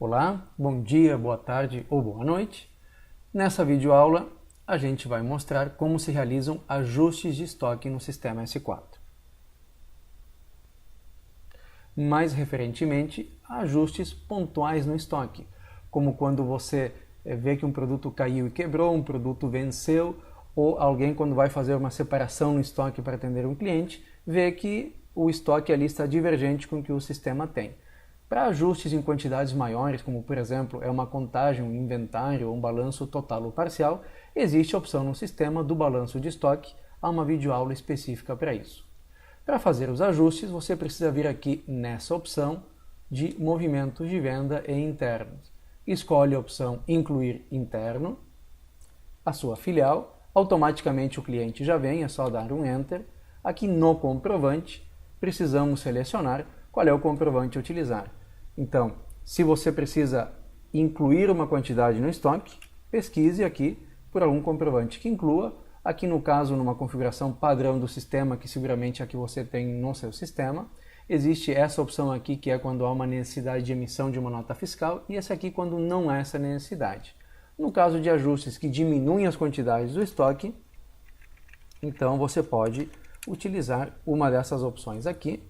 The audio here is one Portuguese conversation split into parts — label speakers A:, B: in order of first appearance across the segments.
A: Olá, bom dia, boa tarde ou boa noite. Nessa videoaula, a gente vai mostrar como se realizam ajustes de estoque no sistema S4. Mais referentemente, ajustes pontuais no estoque, como quando você vê que um produto caiu e quebrou, um produto venceu, ou alguém quando vai fazer uma separação no estoque para atender um cliente, vê que o estoque ali está divergente com o que o sistema tem. Para ajustes em quantidades maiores, como por exemplo é uma contagem, um inventário ou um balanço total ou parcial, existe a opção no sistema do balanço de estoque, há uma videoaula específica para isso. Para fazer os ajustes, você precisa vir aqui nessa opção de movimentos de venda e internos. Escolhe a opção Incluir Interno, a sua filial, automaticamente o cliente já vem, é só dar um Enter. Aqui no comprovante, precisamos selecionar qual é o comprovante a utilizar. Então, se você precisa incluir uma quantidade no estoque, pesquise aqui por algum comprovante que inclua. Aqui no caso, numa configuração padrão do sistema, que seguramente é a que você tem no seu sistema, existe essa opção aqui que é quando há uma necessidade de emissão de uma nota fiscal e esse aqui quando não há essa necessidade. No caso de ajustes que diminuem as quantidades do estoque, então você pode utilizar uma dessas opções aqui.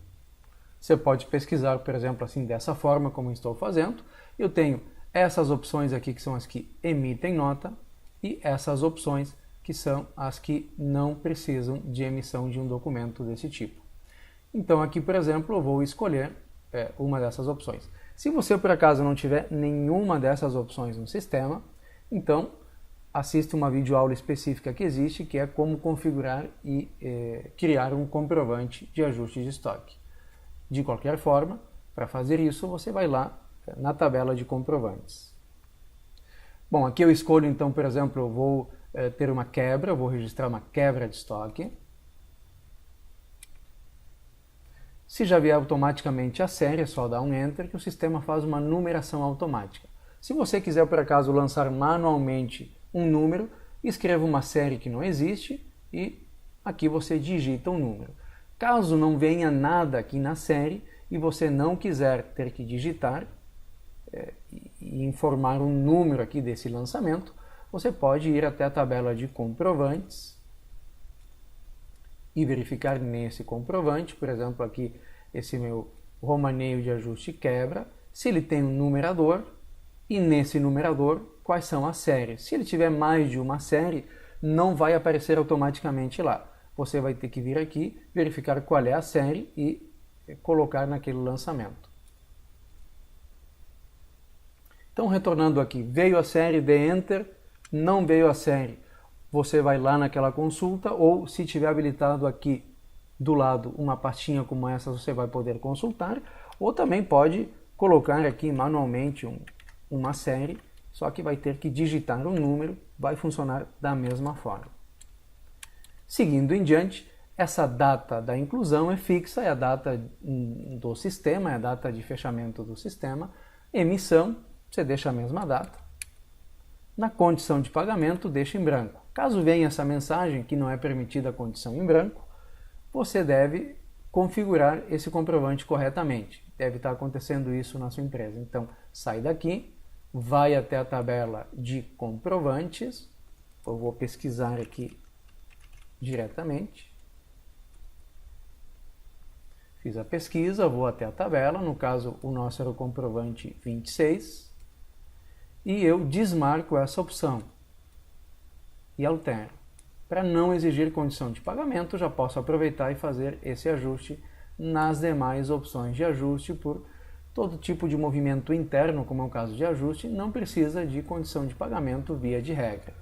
A: Você pode pesquisar, por exemplo, assim dessa forma como estou fazendo. Eu tenho essas opções aqui que são as que emitem nota e essas opções que são as que não precisam de emissão de um documento desse tipo. Então aqui, por exemplo, eu vou escolher uma dessas opções. Se você por acaso não tiver nenhuma dessas opções no sistema, então assista uma videoaula específica que existe, que é como configurar e criar um comprovante de ajuste de estoque. De qualquer forma, para fazer isso, você vai lá na tabela de comprovantes. Bom, aqui eu escolho então, por exemplo, eu vou ter uma quebra, eu vou registrar uma quebra de estoque. Se já vier automaticamente a série, é só dar um Enter que o sistema faz uma numeração automática. Se você quiser, por acaso, lançar manualmente um número, escreva uma série que não existe e aqui você digita um número. Caso não venha nada aqui na série e você não quiser ter que digitar e informar um número aqui desse lançamento, você pode ir até a tabela de comprovantes e verificar nesse comprovante, por exemplo, aqui esse meu romaneio de ajuste quebra, se ele tem um numerador e nesse numerador quais são as séries. Se ele tiver mais de uma série, não vai aparecer automaticamente lá. Você vai ter que vir aqui, verificar qual é a série e colocar naquele lançamento. Então, retornando aqui, veio a série, dê Enter, não veio a série, você vai lá naquela consulta, ou se tiver habilitado aqui do lado uma pastinha como essa, você vai poder consultar, ou também pode colocar aqui manualmente uma série, só que vai ter que digitar um número, vai funcionar da mesma forma. Seguindo em diante, essa data da inclusão é fixa, é a data do sistema, é a data de fechamento do sistema. Emissão, você deixa a mesma data. Na condição de pagamento, deixa em branco. Caso venha essa mensagem que não é permitida a condição em branco, você deve configurar esse comprovante corretamente. Deve estar acontecendo isso na sua empresa. Então, sai daqui, vai até a tabela de comprovantes. Eu vou pesquisar aqui diretamente. Fiz a pesquisa, vou até a tabela, no caso o nosso era o comprovante 26, e eu desmarco essa opção e altero. Para não exigir condição de pagamento, já posso aproveitar e fazer esse ajuste nas demais opções de ajuste. Por todo tipo de movimento interno, como é o caso de ajuste, não precisa de condição de pagamento via de regra.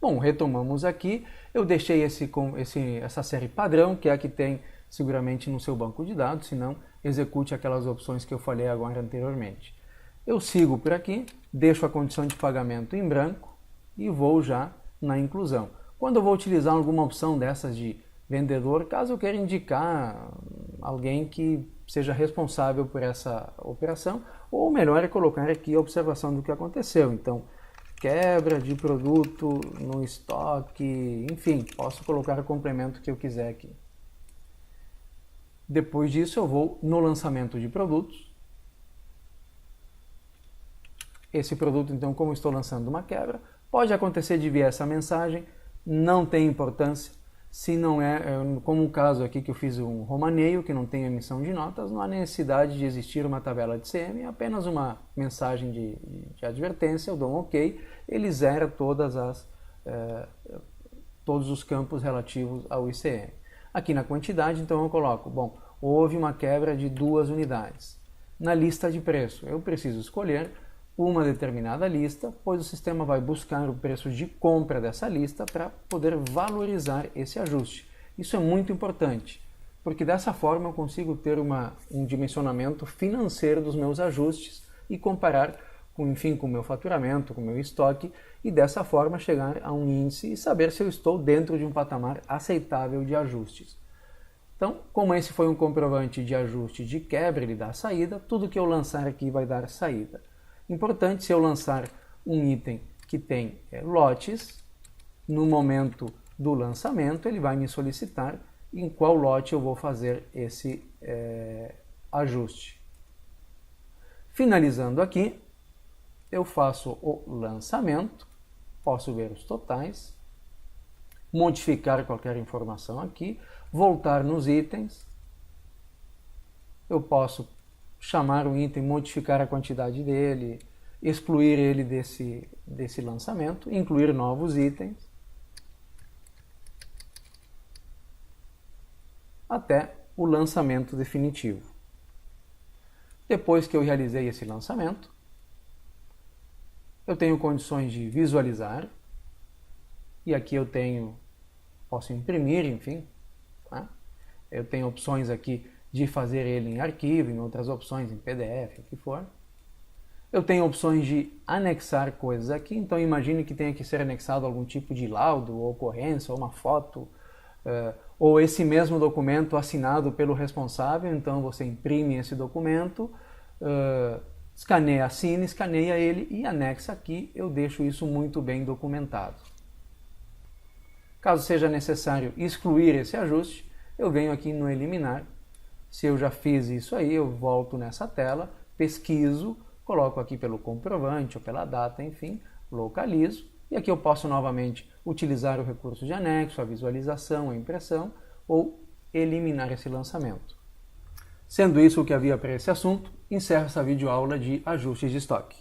A: Bom, retomamos aqui, eu deixei essa série padrão, que é a que tem seguramente no seu banco de dados, se não, execute aquelas opções que eu falei agora anteriormente. Eu sigo por aqui, deixo a condição de pagamento em branco e vou já na inclusão. Quando eu vou utilizar alguma opção dessas de vendedor, caso eu queira indicar alguém que seja responsável por essa operação, ou melhor é colocar aqui a observação do que aconteceu. Então, quebra de produto no estoque, enfim, posso colocar o complemento que eu quiser aqui. Depois disso eu vou no lançamento de produtos esse produto, então, como estou lançando uma quebra, pode acontecer de vir essa mensagem, não tem importância. Se não é, como o caso aqui que eu fiz um romaneio, que não tem emissão de notas, não há necessidade de existir uma tabela de CM, é apenas uma mensagem de advertência, eu dou um OK, ele zera todos os campos relativos ao ICM. Aqui na quantidade, então, eu coloco, bom, houve uma quebra de 2 unidades. Na lista de preço, eu preciso escolher uma determinada lista, pois o sistema vai buscar o preço de compra dessa lista para poder valorizar esse ajuste. Isso é muito importante, porque dessa forma eu consigo ter um dimensionamento financeiro dos meus ajustes e comparar com o meu faturamento, com o meu estoque, e dessa forma chegar a um índice e saber se eu estou dentro de um patamar aceitável de ajustes. Então, como esse foi um comprovante de ajuste de quebra, ele dá saída, tudo que eu lançar aqui vai dar saída. Importante, se eu lançar um item que tem lotes, no momento do lançamento ele vai me solicitar em qual lote eu vou fazer esse ajuste. Finalizando aqui, eu faço o lançamento, posso ver os totais, modificar qualquer informação aqui, voltar nos itens, eu posso chamar o item, modificar a quantidade dele, excluir ele desse lançamento, incluir novos itens, até o lançamento definitivo. Depois que eu realizei esse lançamento, eu tenho condições de visualizar, e aqui eu posso imprimir, enfim, tá? Eu tenho opções aqui de fazer ele em arquivo, em outras opções em PDF, o que for. Eu tenho opções de anexar coisas aqui, então imagine que tenha que ser anexado algum tipo de laudo, ou ocorrência, ou uma foto, ou esse mesmo documento assinado pelo responsável, então você imprime esse documento, escaneia ele e anexa aqui, eu deixo isso muito bem documentado. Caso seja necessário excluir esse ajuste, eu venho aqui no eliminar. Se eu já fiz isso aí, eu volto nessa tela, pesquiso, coloco aqui pelo comprovante ou pela data, enfim, localizo, e aqui eu posso novamente utilizar o recurso de anexo, a visualização, a impressão, ou eliminar esse lançamento. Sendo isso o que havia para esse assunto, encerro essa videoaula de ajustes de estoque.